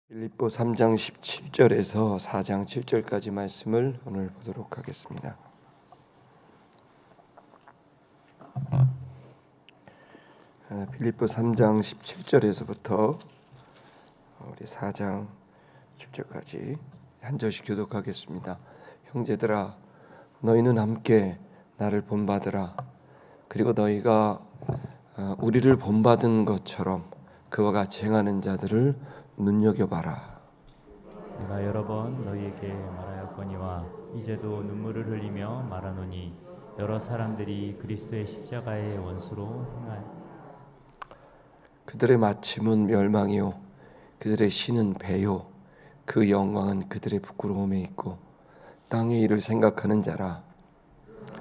빌립보 3장 17절에서 4장 7절까지 말씀을 오늘 보도록 하겠습니다. 빌립보 3장 17절에서부터 우리 4장 7절까지 한 절씩 교독하겠습니다. 형제들아, 너희는 함께 나를 본받으라. 그리고 너희가 우리를 본받은 것처럼 그와 같이 행하는 자들을 눈여겨봐라. 내가 여러 번 너희에게 말하였거니와 이제도 눈물을 흘리며 말하노니 여러 사람들이 그리스도의 십자가의 원수로 행하여 그들의 마침은 멸망이요 그들의 신은 배요 그 영광은 그들의 부끄러움에 있고 땅의 일을 생각하는 자라.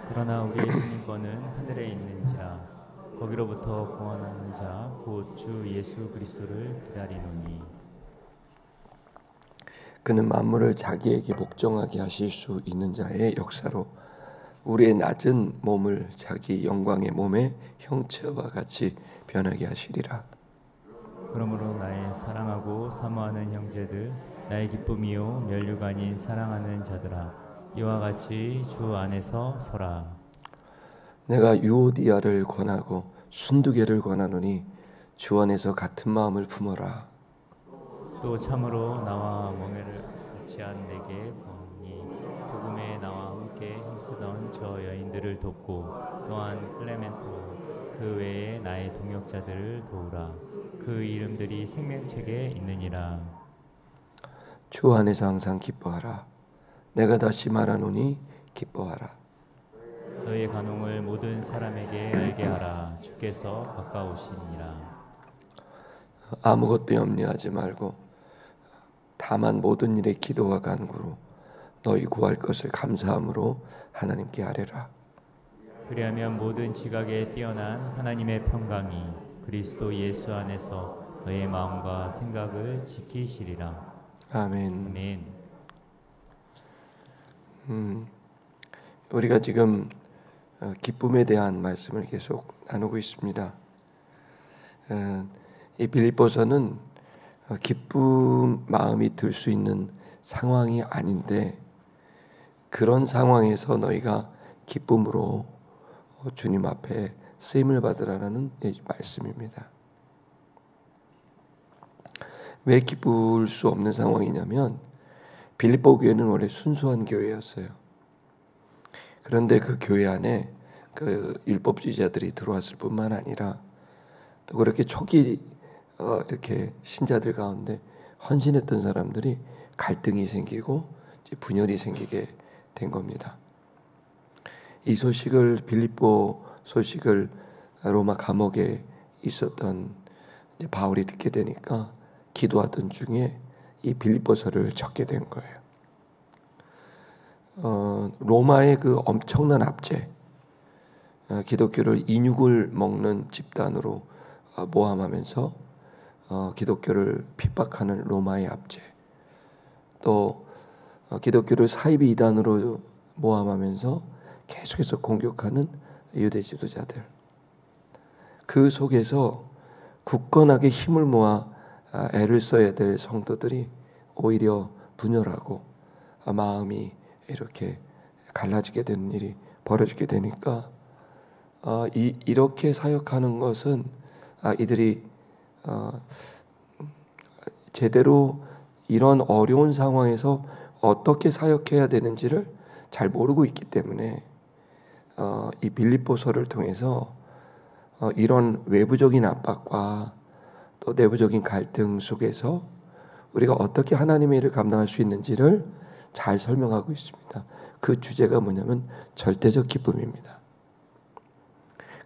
그러나 우리의 신인권은 하늘에 있는지라 거기로부터 구원하는 자 곧 주 예수 그리스도를 기다리노니 그는 만물을 자기에게 복종하게 하실 수 있는 자의 역사로 우리의 낮은 몸을 자기 영광의 몸의 형체와 같이 변하게 하시리라. 그러므로 나의 사랑하고 사모하는 형제들, 나의 기쁨이요 멸류가 아닌 사랑하는 자들아, 이와 같이 주 안에서 서라. 내가 유오디아를 권하고 순두개를 권하노니 주 안에서 같은 마음을 품어라. 또 참으로 나와 멍에를 같이 한 내게 권하니 복음에 나와 함께 힘쓰던 저 여인들을 돕고 또한 클레멘트와 그 외에 나의 동역자들을 도우라. 그 이름들이 생명책에 있느니라. 주 안에서 항상 기뻐하라. 내가 다시 말하노니 기뻐하라. 너의 간홍을 모든 사람에게 알게 하라. 주께서 가까우시니라. 아무것도 염려하지 말고 다만 모든 일에 기도와 간구로 너희 구할 것을 감사함으로 하나님께 아뢰라. 그리하면 모든 지각에 뛰어난 하나님의 평강이 그리스도 예수 안에서 너의 마음과 생각을 지키시리라. 아멘. 아멘. 우리가 지금 기쁨에 대한 말씀을 계속 나누고 있습니다. 이 빌립보서는 기쁜 마음이 들 수 있는 상황이 아닌데 그런 상황에서 너희가 기쁨으로 주님 앞에 쓰임을 받으라는 말씀입니다. 왜 기쁠 수 없는 상황이냐면 빌립보 교회는 원래 순수한 교회였어요. 그런데 그 교회 안에 그 율법주의자들이 들어왔을 뿐만 아니라 또 그렇게 초기 이렇게 신자들 가운데 헌신했던 사람들이 갈등이 생기고 분열이 생기게 된 겁니다. 이 소식을 빌립보 소식을 로마 감옥에 있었던 바울이 듣게 되니까 기도하던 중에 이 빌립보서를 적게 된 거예요. 로마의 그 엄청난 압제, 기독교를 인육을 먹는 집단으로 모함하면서 기독교를 핍박하는 로마의 압제, 또 기독교를 사이비 이단으로 모함하면서 계속해서 공격하는 유대 지도자들, 그 속에서 굳건하게 힘을 모아 애를 써야 될 성도들이 오히려 분열하고 마음이 이렇게 갈라지게 되는 일이 벌어지게 되니까 이렇게 사역하는 것은 이들이 제대로 이런 어려운 상황에서 어떻게 사역해야 되는지를 잘 모르고 있기 때문에 이 빌립보서를 통해서 이런 외부적인 압박과 또 내부적인 갈등 속에서 우리가 어떻게 하나님의 일을 감당할 수 있는지를 잘 설명하고 있습니다. 그 주제가 뭐냐면 절대적 기쁨입니다.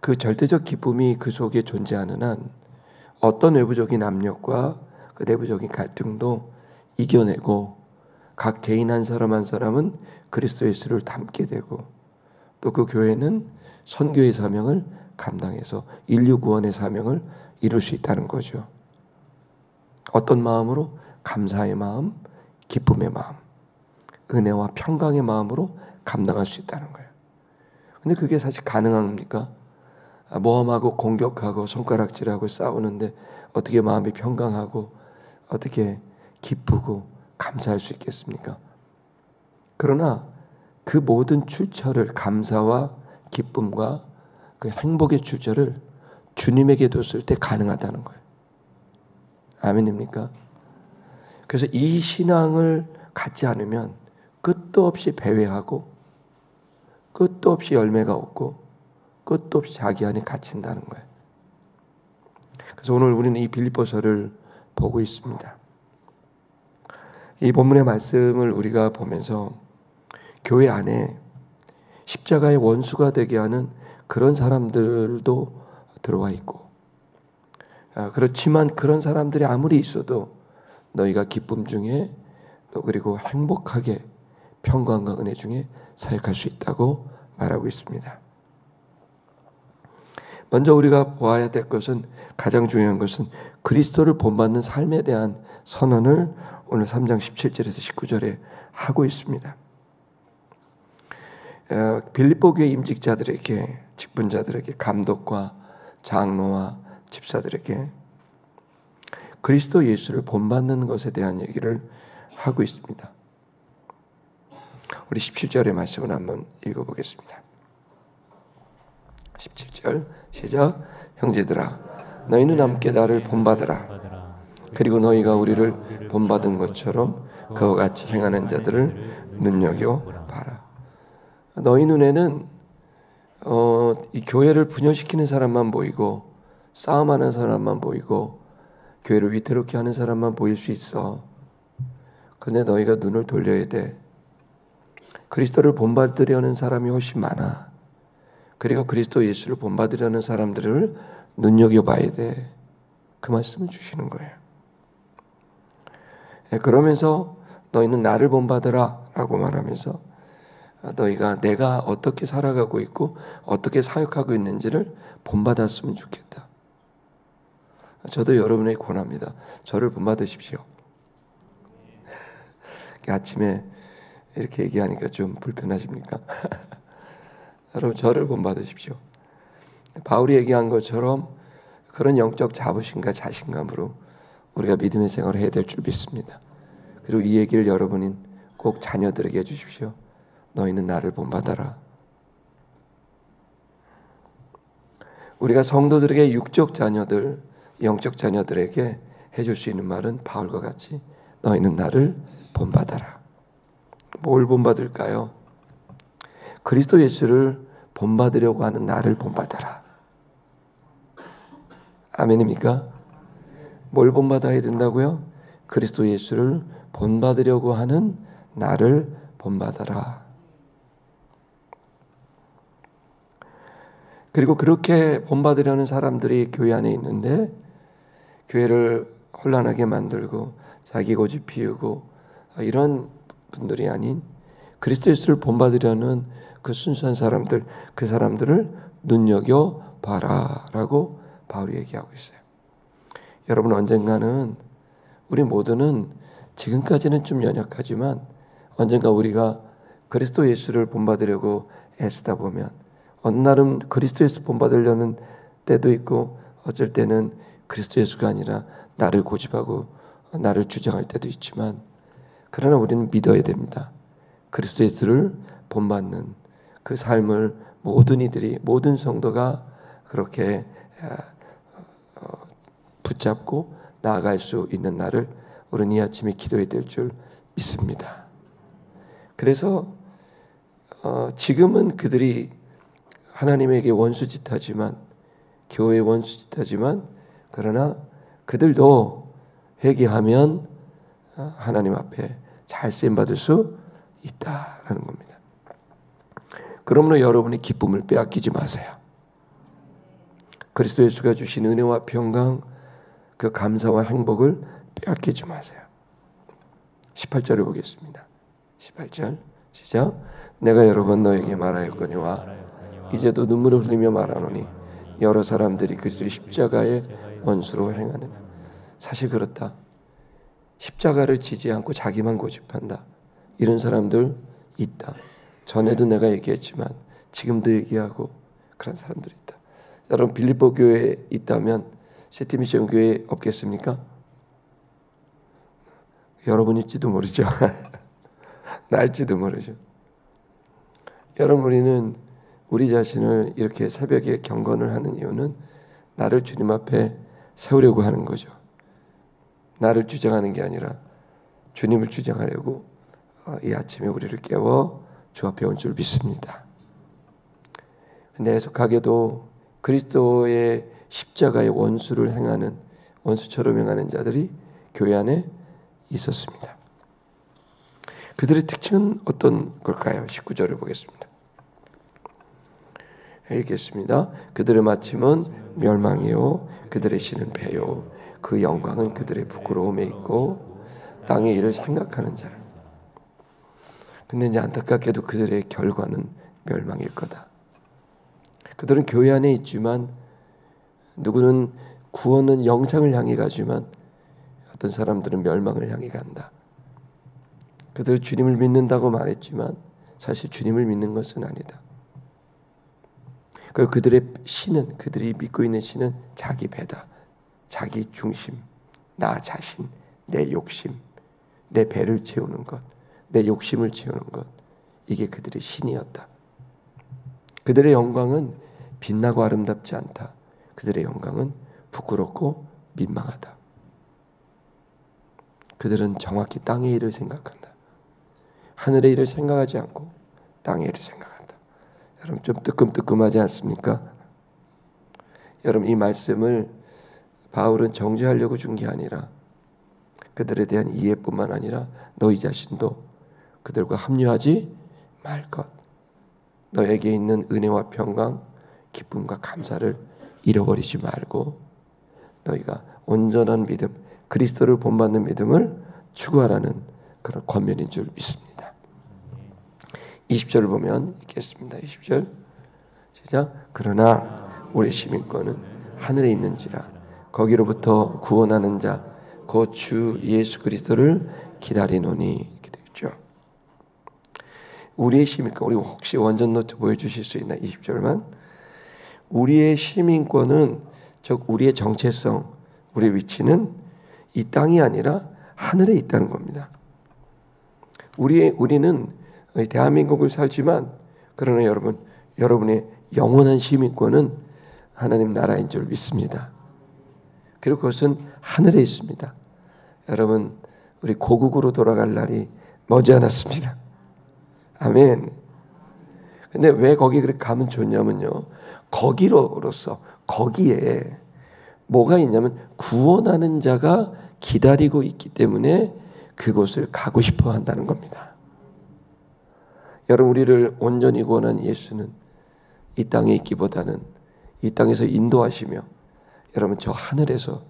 그 절대적 기쁨이 그 속에 존재하는 한 어떤 외부적인 압력과 그 내부적인 갈등도 이겨내고 각 개인 한 사람 한 사람은 그리스도 예수를 닮게 되고 또 그 교회는 선교의 사명을 감당해서 인류 구원의 사명을 이룰 수 있다는 거죠. 어떤 마음으로? 감사의 마음, 기쁨의 마음, 은혜와 평강의 마음으로 감당할 수 있다는 거예요. 근데 그게 사실 가능합니까? 모함하고 공격하고 손가락질하고 싸우는데 어떻게 마음이 평강하고 어떻게 기쁘고 감사할 수 있겠습니까? 그러나 그 모든 출처를, 감사와 기쁨과 그 행복의 출처를 주님에게 뒀을 때 가능하다는 거예요. 아멘입니까? 그래서 이 신앙을 갖지 않으면 끝도 없이 배회하고 끝도 없이 열매가 없고 끝도 없이 자기 안에 갇힌다는 거예요. 그래서 오늘 우리는 이 빌립보서를 보고 있습니다. 이 본문의 말씀을 우리가 보면서 교회 안에 십자가의 원수가 되게 하는 그런 사람들도 들어와 있고, 그렇지만 그런 사람들이 아무리 있어도 너희가 기쁨 중에 또 그리고 행복하게 평강과 은혜 중에 사역할 수 있다고 말하고 있습니다. 먼저 우리가 보아야 될 것은, 가장 중요한 것은 그리스도를 본받는 삶에 대한 선언을 오늘 3장 17절에서 19절에 하고 있습니다. 빌립보 교회 임직자들에게, 직분자들에게, 감독과 장로와 집사들에게 그리스도 예수를 본받는 것에 대한 얘기를 하고 있습니다. 우리 17절의 말씀을 한번 읽어보겠습니다. 17절 시작. 형제들아, 너희는 함께 나를 본받으라. 그리고 너희가 우리를 본받은 것처럼 그와 같이 행하는 자들을 눈여겨봐라. 너희 눈에는 이 교회를 분열시키는 사람만 보이고 싸움하는 사람만 보이고 교회를 위태롭게 하는 사람만 보일 수 있어. 그런데 너희가 눈을 돌려야 돼. 그리스도를 본받으려는 사람이 훨씬 많아. 그리고 그리스도 예수를 본받으려는 사람들을 눈여겨봐야 돼. 그 말씀을 주시는 거예요. 그러면서 너희는 나를 본받으라 라고 말하면서 너희가 내가 어떻게 살아가고 있고 어떻게 사역하고 있는지를 본받았으면 좋겠다. 저도 여러분에게 권합니다. 저를 본받으십시오. 아침에 이렇게 얘기하니까 좀 불편하십니까? 여러분, 저를 본받으십시오. 바울이 얘기한 것처럼 그런 영적 자부심과 자신감으로 우리가 믿음의 생활을 해야 될 줄 믿습니다. 그리고 이 얘기를 여러분이 꼭 자녀들에게 해주십시오. 너희는 나를 본받아라. 우리가 성도들에게 육적 자녀들, 영적 자녀들에게 해줄 수 있는 말은 바울과 같이 너희는 나를 본받아라. 뭘 본받을까요? 그리스도 예수를 본받으려고 하는 나를 본받아라. 아멘입니까? 뭘 본받아야 된다고요? 그리스도 예수를 본받으려고 하는 나를 본받아라. 그리고 그렇게 본받으려는 사람들이 교회 안에 있는데 교회를 혼란하게 만들고 자기 고집 피우고 이런 분들이 아닌 그리스도 예수를 본받으려는 그 순수한 사람들, 그 사람들을 눈여겨봐라 라고 바울이 얘기하고 있어요. 여러분, 언젠가는 우리 모두는 지금까지는 좀 연약하지만 언젠가 우리가 그리스도 예수를 본받으려고 애쓰다 보면 어느 날은 그리스도 예수 본받으려는 때도 있고 어쩔 때는 그리스도 예수가 아니라 나를 고집하고 나를 주장할 때도 있지만, 그러나 우리는 믿어야 됩니다. 그리스도 예수를 본받는 그 삶을 모든 이들이, 모든 성도가 그렇게 붙잡고 나아갈 수 있는 날을 우리는 이 아침에 기도해야 될 줄 믿습니다. 그래서 지금은 그들이 하나님에게 원수짓하지만, 교회에 원수짓하지만, 그러나 그들도 회개하면 하나님 앞에 잘 쓰임받을 수 있다라는 겁니다. 그러므로 여러분이 기쁨을 빼앗기지 마세요. 그리스도 예수가 주신 은혜와 평강, 그 감사와 행복을 빼앗기지 마세요. 18절을 보겠습니다. 18절 시작. 내가 여러 번 너에게 말하였거니와 이제도 눈물을 흘리며 말하노니 여러 사람들이 그리스도의 십자가의 원수로 행하느냐. 사실 그렇다. 십자가를 지지 않고 자기만 고집한다. 이런 사람들 있다. 전에도 내가 얘기했지만 지금도 얘기하고 그런 사람들이 있다. 여러분, 빌립보 교회에 있다면 시티미션 교회에 없겠습니까? 여러분일지도 모르죠. 날지도 모르죠. 여러분, 우리는 우리 자신을 이렇게 새벽에 경건을 하는 이유는 나를 주님 앞에 세우려고 하는 거죠. 나를 주장하는 게 아니라 주님을 주장하려고 이 아침에 우리를 깨워 주 앞에 온 줄 믿습니다. 근데 애석하게도 그리스도의 십자가의 원수를 행하는, 원수처럼 행하는 자들이 교회 안에 있었습니다. 그들의 특징은 어떤 걸까요? 19절을 보겠습니다. 읽겠습니다. 그들의 마침은 멸망이요 그들의 신은 패요 그 영광은 그들의 부끄러움에 있고 땅의 일을 생각하는 자. 근데 이제 안타깝게도 그들의 결과는 멸망일 거다. 그들은 교회 안에 있지만 누구는 구원은 영생을 향해 가지만 어떤 사람들은 멸망을 향해 간다. 그들은 주님을 믿는다고 말했지만 사실 주님을 믿는 것은 아니다. 그리고 그들의 신은, 그들이 믿고 있는 신은 자기 배다. 자기 중심, 나 자신, 내 욕심, 내 배를 채우는 것, 내 욕심을 채우는 것, 이게 그들의 신이었다. 그들의 영광은 빛나고 아름답지 않다. 그들의 영광은 부끄럽고 민망하다. 그들은 정확히 땅의 일을 생각한다. 하늘의 일을 생각하지 않고 땅의 일을 생각한다. 여러분, 좀 뜨끔뜨끔하지 않습니까? 여러분, 이 말씀을 바울은 정죄하려고 준 게 아니라 그들에 대한 이해뿐만 아니라 너희 자신도 그들과 합류하지 말 것. 너에게 있는 은혜와 평강, 기쁨과 감사를 잃어버리지 말고 너희가 온전한 믿음, 그리스도를 본받는 믿음을 추구하라는 그런 권면인 줄 믿습니다. 20절을 보면 읽겠습니다. 20절 시작. 그러나 우리 시민권은 하늘에 있는지라 거기로부터 구원하는 자 곧 주 예수 그리스도를 기다리노니. 이렇게 되어 있죠. 우리의 시민권, 우리 혹시 원전 노트 보여주실 수 있나? 20절만. 우리의 시민권은, 즉 우리의 정체성, 우리의 위치는 이 땅이 아니라 하늘에 있다는 겁니다. 우리는 대한민국을 살지만 그러나 여러분의 영원한 시민권은 하나님 나라인 줄 믿습니다. 그리고 그것은 하늘에 있습니다. 여러분, 우리 고국으로 돌아갈 날이 머지않았습니다. 아멘. 근데 왜 거기 그렇게 가면 좋냐면요, 거기로서 거기에 뭐가 있냐면 구원하는 자가 기다리고 있기 때문에 그곳을 가고 싶어 한다는 겁니다. 여러분, 우리를 온전히 구원한 예수는 이 땅에 있기보다는 이 땅에서 인도하시며 여러분 저 하늘에서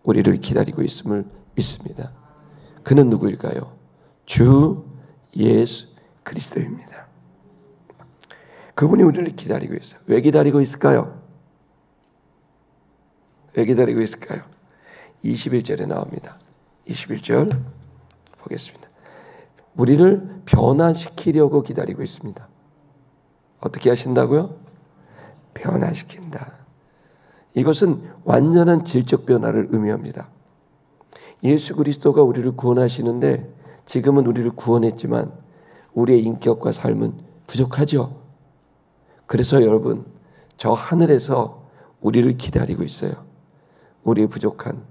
우리를 기다리고 있음을 믿습니다. 그는 누구일까요? 주 예수 그리스도입니다. 그분이 우리를 기다리고 있어요. 왜 기다리고 있을까요? 왜 기다리고 있을까요? 21절에 나옵니다. 21절 보겠습니다. 우리를 변화시키려고 기다리고 있습니다. 어떻게 하신다고요? 변화시킨다. 이것은 완전한 질적 변화를 의미합니다. 예수 그리스도가 우리를 구원하시는데 지금은 우리를 구원했지만 우리의 인격과 삶은 부족하죠. 그래서 여러분, 저 하늘에서 우리를 기다리고 있어요. 우리의 부족한,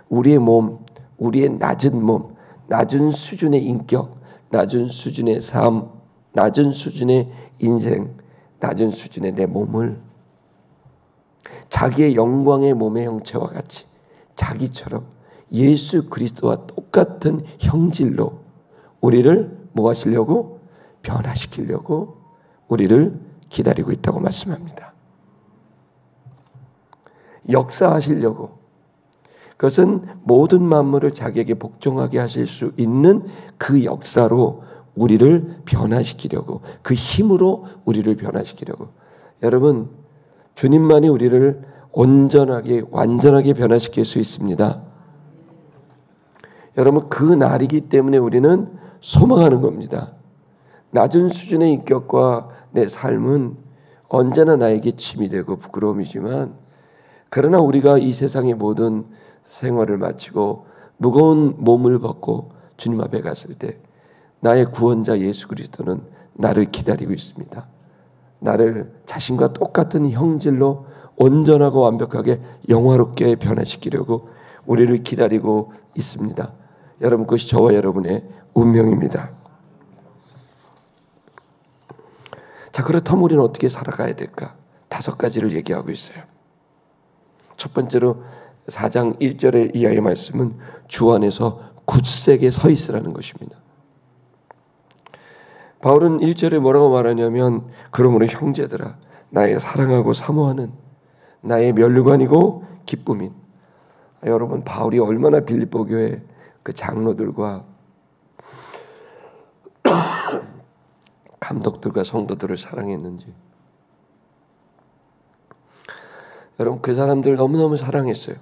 우리의 몸, 우리의 낮은 몸, 낮은 수준의 인격, 낮은 수준의 삶, 낮은 수준의 인생, 낮은 수준의 내 몸을 자기의 영광의 몸의 형체와 같이 자기처럼 예수 그리스도와 똑같은 형질로 우리를 뭐 하시려고? 변화시키려고 우리를 기다리고 있다고 말씀합니다. 역사하시려고, 그것은 모든 만물을 자기에게 복종하게 하실 수 있는 그 역사로 우리를 변화시키려고, 그 힘으로 우리를 변화시키려고. 여러분, 주님만이 우리를 온전하게 완전하게 변화시킬 수 있습니다. 여러분, 그 날이기 때문에 우리는 소망하는 겁니다. 낮은 수준의 인격과 내 삶은 언제나 나에게 짐이 되고 부끄러움이지만, 그러나 우리가 이 세상의 모든 생활을 마치고 무거운 몸을 벗고 주님 앞에 갔을 때 나의 구원자 예수 그리스도는 나를 기다리고 있습니다. 나를 자신과 똑같은 형질로 온전하고 완벽하게 영화롭게 변화시키려고 우리를 기다리고 있습니다. 여러분, 그것이 저와 여러분의 운명입니다. 자, 그렇다면 우리는 어떻게 살아가야 될까? 5가지를 얘기하고 있어요. 첫 번째로 4장 1절의 이하의 말씀은 주 안에서 굳세게 서 있으라는 것입니다. 바울은 1절에 뭐라고 말하냐면, 그러므로 형제들아, 나의 사랑하고 사모하는 나의 면류관이고 기쁨인. 여러분, 바울이 얼마나 빌립보 교회 그 장로들과 감독들과 성도들을 사랑했는지. 여러분, 그 사람들 너무너무 사랑했어요.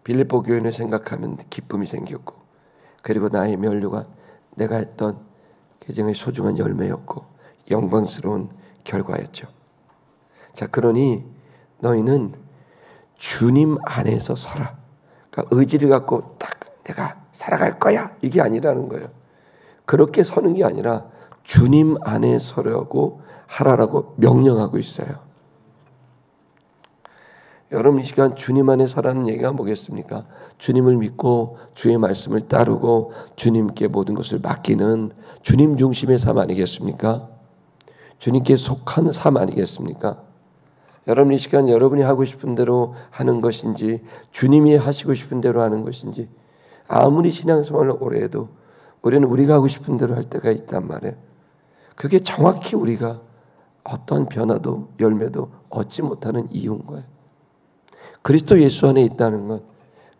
빌립보 교회를 생각하면 기쁨이 생겼고, 그리고 나의 면류관, 내가 했던 개정의 소중한 열매였고 영광스러운 결과였죠. 자, 그러니 너희는 주님 안에서 서라. 그러니까 의지를 갖고 딱 내가 살아갈 거야, 이게 아니라는 거예요. 그렇게 서는 게 아니라 주님 안에 서려고 하라라고 명령하고 있어요. 여러분, 이 시간 주님 안에 서라는 얘기가 뭐겠습니까? 주님을 믿고 주의 말씀을 따르고 주님께 모든 것을 맡기는 주님 중심의 삶 아니겠습니까? 주님께 속한 삶 아니겠습니까? 여러분, 이 시간 여러분이 하고 싶은 대로 하는 것인지 주님이 하시고 싶은 대로 하는 것인지, 아무리 신앙생활을 오래 해도 우리는 우리가 하고 싶은 대로 할 때가 있단 말이에요. 그게 정확히 우리가 어떠한 변화도 열매도 얻지 못하는 이유인 거예요. 그리스도 예수 안에 있다는 것,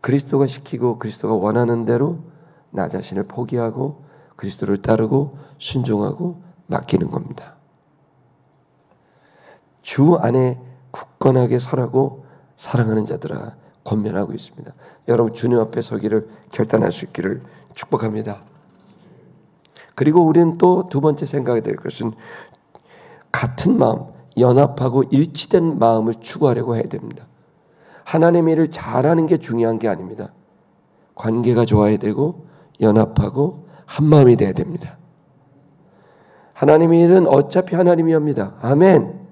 그리스도가 시키고 그리스도가 원하는 대로 나 자신을 포기하고 그리스도를 따르고 순종하고 맡기는 겁니다. 주 안에 굳건하게 서라고 사랑하는 자들아 권면하고 있습니다. 여러분, 주님 앞에 서기를 결단할 수 있기를 축복합니다. 그리고 우리는 또 두 번째 생각해야 될 것은 같은 마음, 연합하고 일치된 마음을 추구하려고 해야 됩니다. 하나님의 일을 잘하는 게 중요한 게 아닙니다. 관계가 좋아야 되고 연합하고 한마음이 돼야 됩니다. 하나님의 일은 어차피 하나님이 합니다. 아멘.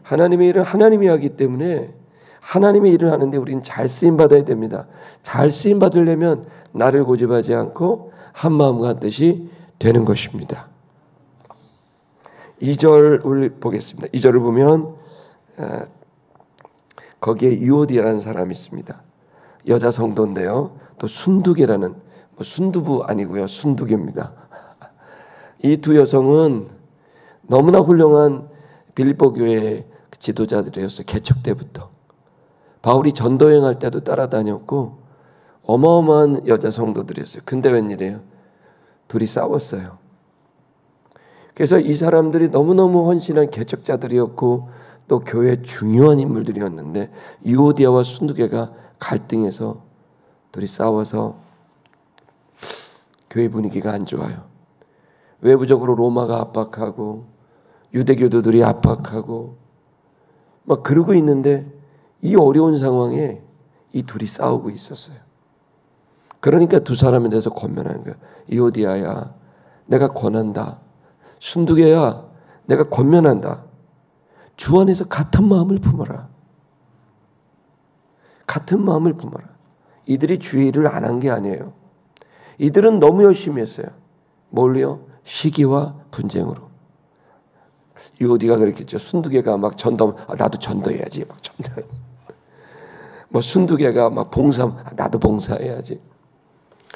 하나님의 일은 하나님이 하기 때문에 하나님의 일을 하는데 우리는 잘 쓰임받아야 됩니다. 잘 쓰임받으려면 나를 고집하지 않고 한마음과 뜻이 되는 것입니다. 2절을 보겠습니다. 2절을 보면 거기에 유오디아라는 사람이 있습니다. 여자 성도인데요. 또 순두개라는, 순두부 아니고요, 순두개입니다. 이 두 여성은 너무나 훌륭한 빌립보 교회의 지도자들이었어요. 개척 때부터. 바울이 전도 여행할 때도 따라다녔고 어마어마한 여자 성도들이었어요. 근데 웬일이에요? 둘이 싸웠어요. 그래서 이 사람들이 너무너무 헌신한 개척자들이었고 또 교회의 중요한 인물들이었는데 유오디아와 순두개가 갈등해서 둘이 싸워서 교회 분위기가 안 좋아요. 외부적으로 로마가 압박하고 유대교도들이 압박하고 막 그러고 있는데 이 어려운 상황에 이 둘이 싸우고 있었어요. 그러니까 두 사람에 대해서 권면하는 거예요. 유오디아야, 내가 권한다. 순두개야, 내가 권면한다. 주 안에서 같은 마음을 품어라. 같은 마음을 품어라. 이들이 주의 일을 안 한 게 아니에요. 이들은 너무 열심히 했어요. 뭘요? 시기와 분쟁으로. 유오디가 그랬겠죠. 순두개가 막 전도, 나도 전도해야지. 막 전도. 뭐 순두개가 막 봉사, 나도 봉사해야지.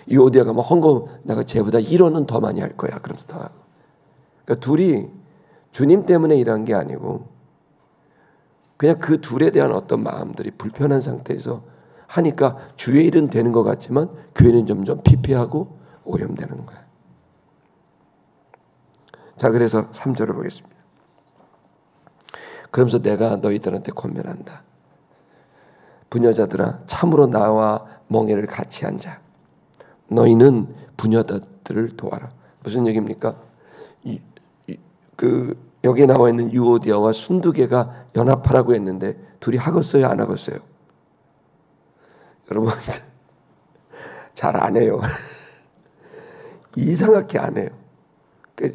유오디아가 막 헌금, 내가 쟤보다 1원은 더 많이 할 거야. 그러면서 더 하고. 그러니까 둘이 주님 때문에 일한 게 아니고 그냥 그 둘에 대한 어떤 마음들이 불편한 상태에서 하니까 주의 일은 되는 것 같지만 교회는 점점 피폐하고 오염되는 거예요. 자, 그래서 3절을 보겠습니다. 그러면서 내가 너희들한테 권면한다. 부녀자들아, 참으로 나와 멍에를 같이 앉아. 너희는 부녀들을 도와라. 무슨 얘기입니까? 여기에 나와 있는 유오디아와 순두개가 연합하라고 했는데 둘이 하겠어요, 안 하겠어요? 여러분 잘 안 해요. 이상하게 안 해요.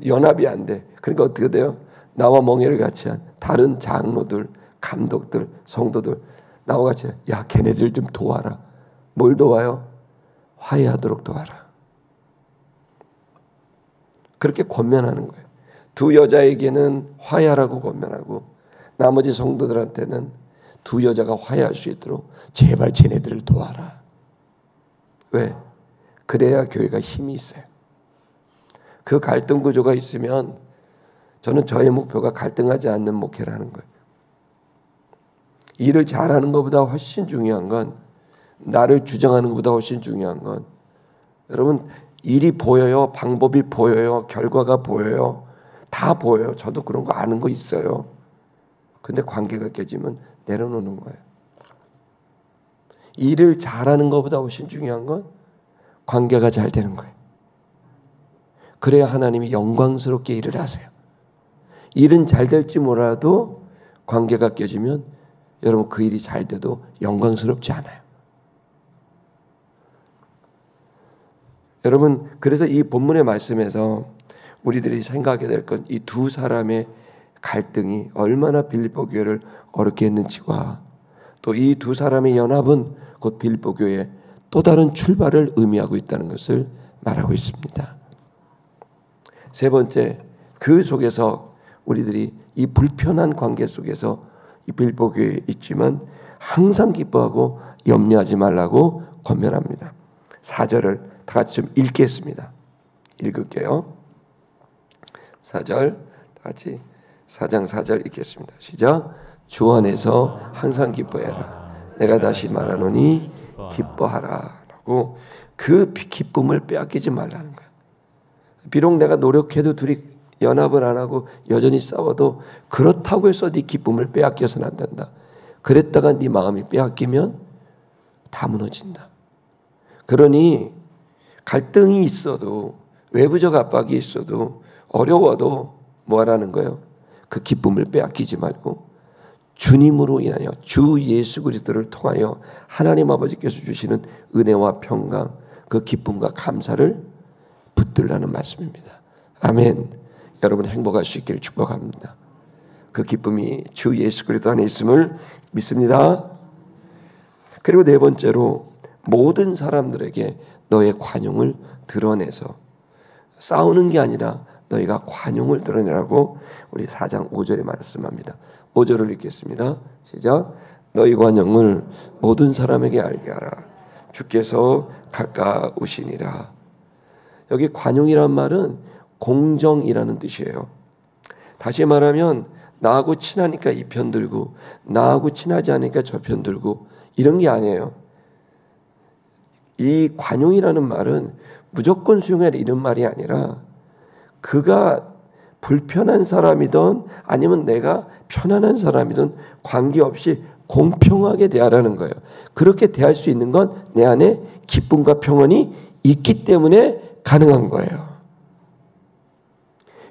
연합이 안 돼. 그러니까 어떻게 돼요? 나와 멍에를 같이 한 다른 장로들, 감독들, 성도들 나와 같이 야 걔네들 좀 도와라. 뭘 도와요? 화해하도록 도와라. 그렇게 권면하는 거예요. 두 여자에게는 화해하라고 권면하고 나머지 성도들한테는 두 여자가 화해할 수 있도록 제발 쟤네들을 도와라. 왜? 그래야 교회가 힘이 있어요. 그 갈등 구조가 있으면 저는 저의 목표가 갈등하지 않는 목회를 하는 거예요. 일을 잘하는 것보다 훨씬 중요한 건 나를 주장하는 것보다 훨씬 중요한 건 여러분 일이 보여요. 방법이 보여요. 결과가 보여요. 다 보여요. 저도 그런 거 아는 거 있어요. 근데 관계가 깨지면 내려놓는 거예요. 일을 잘하는 것보다 훨씬 중요한 건 관계가 잘 되는 거예요. 그래야 하나님이 영광스럽게 일을 하세요. 일은 잘 될지 몰라도 관계가 깨지면 여러분 그 일이 잘 돼도 영광스럽지 않아요. 여러분 그래서 이 본문의 말씀에서 우리들이 생각하게 될 건 이 두 사람의 갈등이 얼마나 빌립보 교회를 어렵게 했는지와 또 이 두 사람의 연합은 곧 빌립보 교회의 또 다른 출발을 의미하고 있다는 것을 말하고 있습니다. 세 번째, 그 속에서 우리들이 이 불편한 관계 속에서 이 빌립보 교회에 있지만 항상 기뻐하고 염려하지 말라고 권면합니다. 4절을 다 같이 좀 읽겠습니다. 읽을게요. 4절 다 같이 4장 4절 읽겠습니다. 시작. 주 안에서 항상 기뻐해라. 내가 다시 말하노니 기뻐하라. 라고 그 기쁨을 빼앗기지 말라는 거예요. 비록 내가 노력해도 둘이 연합을 안 하고 여전히 싸워도 그렇다고 해서 네 기쁨을 빼앗겨서는 안 된다. 그랬다가 네 마음이 빼앗기면 다 무너진다. 그러니 갈등이 있어도 외부적 압박이 있어도 어려워도 뭐하라는 거예요? 그 기쁨을 빼앗기지 말고 주님으로 인하여 주 예수 그리스도를 통하여 하나님 아버지께서 주시는 은혜와 평강 그 기쁨과 감사를 붙들라는 말씀입니다. 아멘. 여러분 행복할 수 있기를 축복합니다. 그 기쁨이 주 예수 그리스도 안에 있음을 믿습니다. 그리고 네 번째로 모든 사람들에게 너의 관용을 드러내서 싸우는 게 아니라 너희가 관용을 드러내라고 우리 4장 5절에 말씀합니다. 5절을 읽겠습니다. 시작. 너희 관용을 모든 사람에게 알게 하라. 주께서 가까우시니라. 여기 관용이란 말은 공정이라는 뜻이에요. 다시 말하면 나하고 친하니까 이 편 들고 나하고 친하지 않으니까 저 편 들고 이런 게 아니에요. 이 관용이라는 말은 무조건 수용해라 이런 말이 아니라 그가 불편한 사람이든 아니면 내가 편안한 사람이든 관계없이 공평하게 대하라는 거예요. 그렇게 대할 수 있는 건 내 안에 기쁨과 평안이 있기 때문에 가능한 거예요.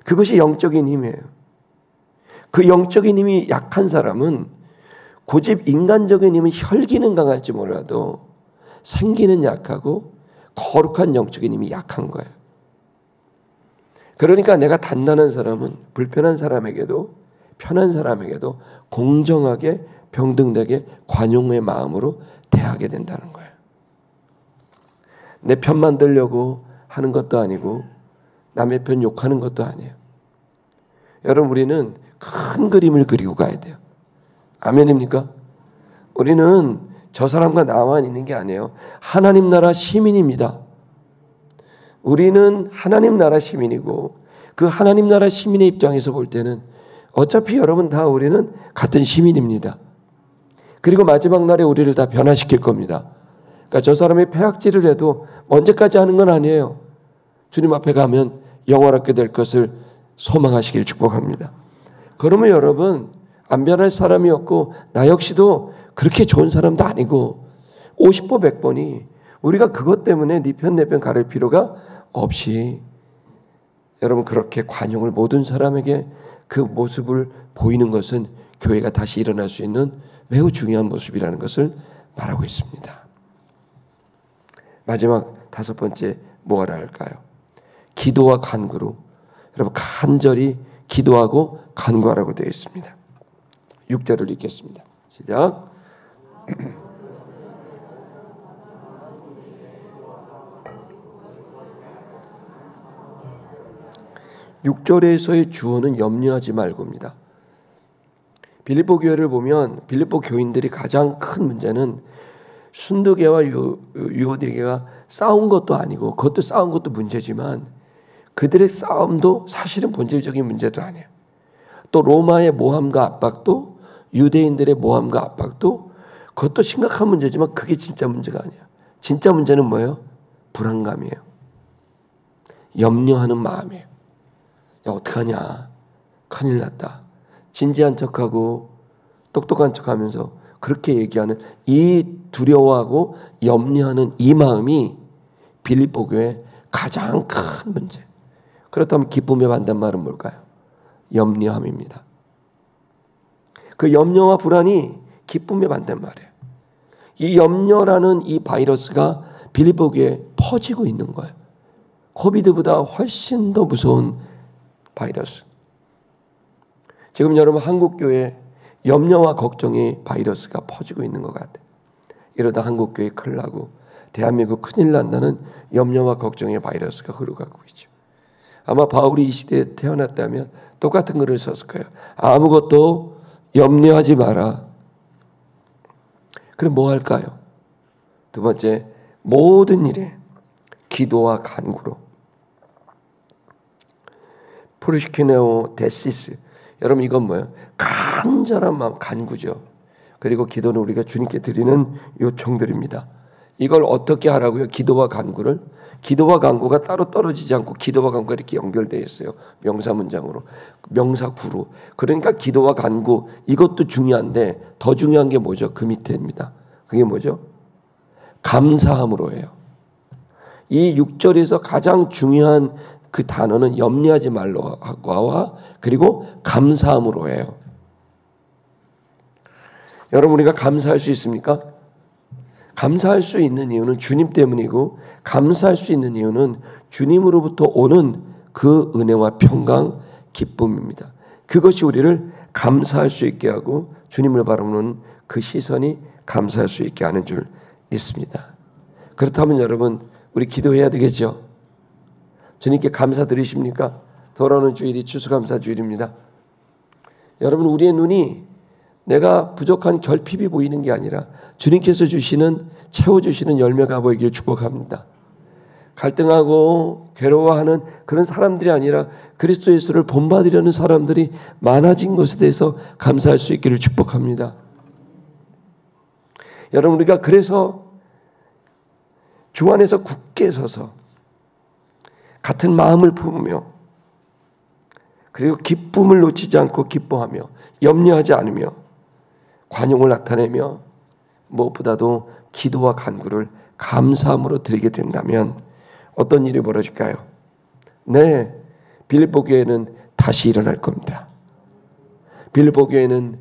그것이 영적인 힘이에요. 그 영적인 힘이 약한 사람은 고집 인간적인 힘은 혈기는 강할지 몰라도 생기는 약하고 거룩한 영적인 힘이 약한 거예요. 그러니까 내가 단단한 사람은 불편한 사람에게도 편한 사람에게도 공정하게 평등되게 관용의 마음으로 대하게 된다는 거예요. 내 편 만들려고 하는 것도 아니고 남의 편 욕하는 것도 아니에요. 여러분 우리는 큰 그림을 그리고 가야 돼요. 아멘입니까? 우리는 저 사람과 나만 있는 게 아니에요. 하나님 나라 시민입니다. 우리는 하나님 나라 시민이고 그 하나님 나라 시민의 입장에서 볼 때는 어차피 여러분 다 우리는 같은 시민입니다. 그리고 마지막 날에 우리를 다 변화시킬 겁니다. 그러니까 저 사람이 폐악질을 해도 언제까지 하는 건 아니에요. 주님 앞에 가면 영원하게 될 것을 소망하시길 축복합니다. 그러면 여러분 안 변할 사람이 없고 나 역시도 그렇게 좋은 사람도 아니고 50보 100번이 우리가 그것 때문에 네 편 내 편 가릴 필요가 없이 여러분 그렇게 관용을 모든 사람에게 그 모습을 보이는 것은 교회가 다시 일어날 수 있는 매우 중요한 모습이라는 것을 말하고 있습니다. 마지막 5번째 뭐라 할까요? 기도와 간구로 여러분 간절히 기도하고 간구하라고 되어 있습니다. 6절을 읽겠습니다. 시작. 6절에서의 주어는 염려하지 말고입니다. 빌립보 교회를 보면 빌립보 교인들이 가장 큰 문제는 순두계와 유오디게가 싸운 것도 아니고 그것도 싸운 것도 문제지만 그들의 싸움도 사실은 본질적인 문제도 아니에요. 또 로마의 모함과 압박도 유대인들의 모함과 압박도 그것도 심각한 문제지만 그게 진짜 문제가 아니에요. 진짜 문제는 뭐예요? 불안감이에요. 염려하는 마음이에요. 야, 어떡하냐. 큰일 났다. 진지한 척하고 똑똑한 척하면서 그렇게 얘기하는 이 두려워하고 염려하는 이 마음이 빌립보 교회의 가장 큰 문제. 그렇다면 기쁨의 반대말은 뭘까요? 염려함입니다. 그 염려와 불안이 기쁨의 반대말이에요. 이 염려라는 이 바이러스가 빌립보 교회에 퍼지고 있는 거예요. 코비드보다 훨씬 더 무서운 바이러스. 지금 여러분 한국교회 염려와 걱정의 바이러스가 퍼지고 있는 것 같아요. 이러다 한국교회 큰일 나고 대한민국 큰일 난다는 염려와 걱정의 바이러스가 흐르고 있죠. 아마 바울이 이 시대에 태어났다면 똑같은 글을 썼을 거예요. 아무것도 염려하지 마라. 그럼 뭐 할까요? 두 번째, 모든 일에 기도와 간구로. 프로시키네오 데시스. 여러분 이건 뭐예요? 간절한 마음, 간구죠. 그리고 기도는 우리가 주님께 드리는 요청들입니다. 이걸 어떻게 하라고요? 기도와 간구를. 기도와 간구가 따로 떨어지지 않고 기도와 간구가 이렇게 연결되어 있어요. 명사 문장으로. 명사 구로. 그러니까 기도와 간구 이것도 중요한데 더 중요한 게 뭐죠? 그 밑에입니다. 그게 뭐죠? 감사함으로 해요. 이 6절에서 가장 중요한 그 단어는 염려하지 말라와 그리고 감사함으로 해요. 여러분 우리가 감사할 수 있습니까? 감사할 수 있는 이유는 주님 때문이고 감사할 수 있는 이유는 주님으로부터 오는 그 은혜와 평강, 기쁨입니다. 그것이 우리를 감사할 수 있게 하고 주님을 바라보는 그 시선이 감사할 수 있게 하는 줄 믿습니다. 그렇다면 여러분 우리 기도해야 되겠죠? 주님께 감사드리십니까? 돌아오는 주일이 추수감사주일입니다. 여러분 우리의 눈이 내가 부족한 결핍이 보이는 게 아니라 주님께서 주시는 채워주시는 열매가 보이길 축복합니다. 갈등하고 괴로워하는 그런 사람들이 아니라 그리스도 예수를 본받으려는 사람들이 많아진 것에 대해서 감사할 수 있기를 축복합니다. 여러분 우리가 그래서 주 안에서 굳게 서서 같은 마음을 품으며 그리고 기쁨을 놓치지 않고 기뻐하며 염려하지 않으며 관용을 나타내며 무엇보다도 기도와 간구를 감사함으로 드리게 된다면 어떤 일이 벌어질까요? 네, 빌립보 교회는 다시 일어날 겁니다. 빌립보 교회는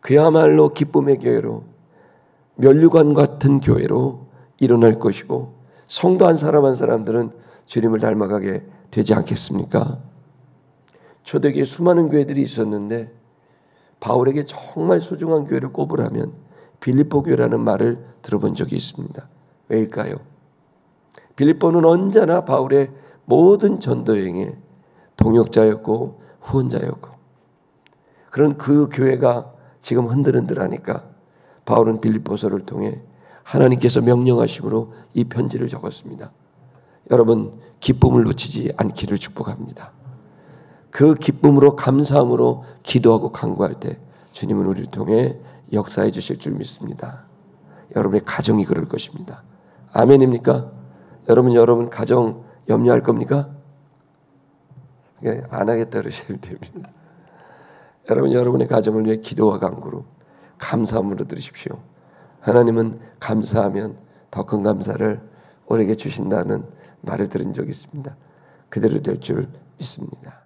그야말로 기쁨의 교회로 면류관 같은 교회로 일어날 것이고 성도 한 사람 한 사람들은 주님을 닮아가게 되지 않겠습니까? 초대기에 수많은 교회들이 있었는데 바울에게 정말 소중한 교회를 꼽으라면 빌립보 교회라는 말을 들어본 적이 있습니다. 왜일까요? 빌립보는 언제나 바울의 모든 전도 여행의 동역자였고 후원자였고 그런 그 교회가 지금 흔들흔들하니까 바울은 빌립보서를 통해 하나님께서 명령하심으로 이 편지를 적었습니다. 여러분 기쁨을 놓치지 않기를 축복합니다. 그 기쁨으로 감사함으로 기도하고 간구할 때 주님은 우리를 통해 역사해 주실 줄 믿습니다. 여러분의 가정이 그럴 것입니다. 아멘입니까? 여러분 가정 염려할 겁니까? 안 하겠다 그러시면 됩니다. 여러분의 가정을 위해 기도와 간구로 감사함으로 들으십시오. 하나님은 감사하면 더 큰 감사를 우리에게 주신다는 말을 들은 적이 있습니다. 그대로 될 줄 믿습니다.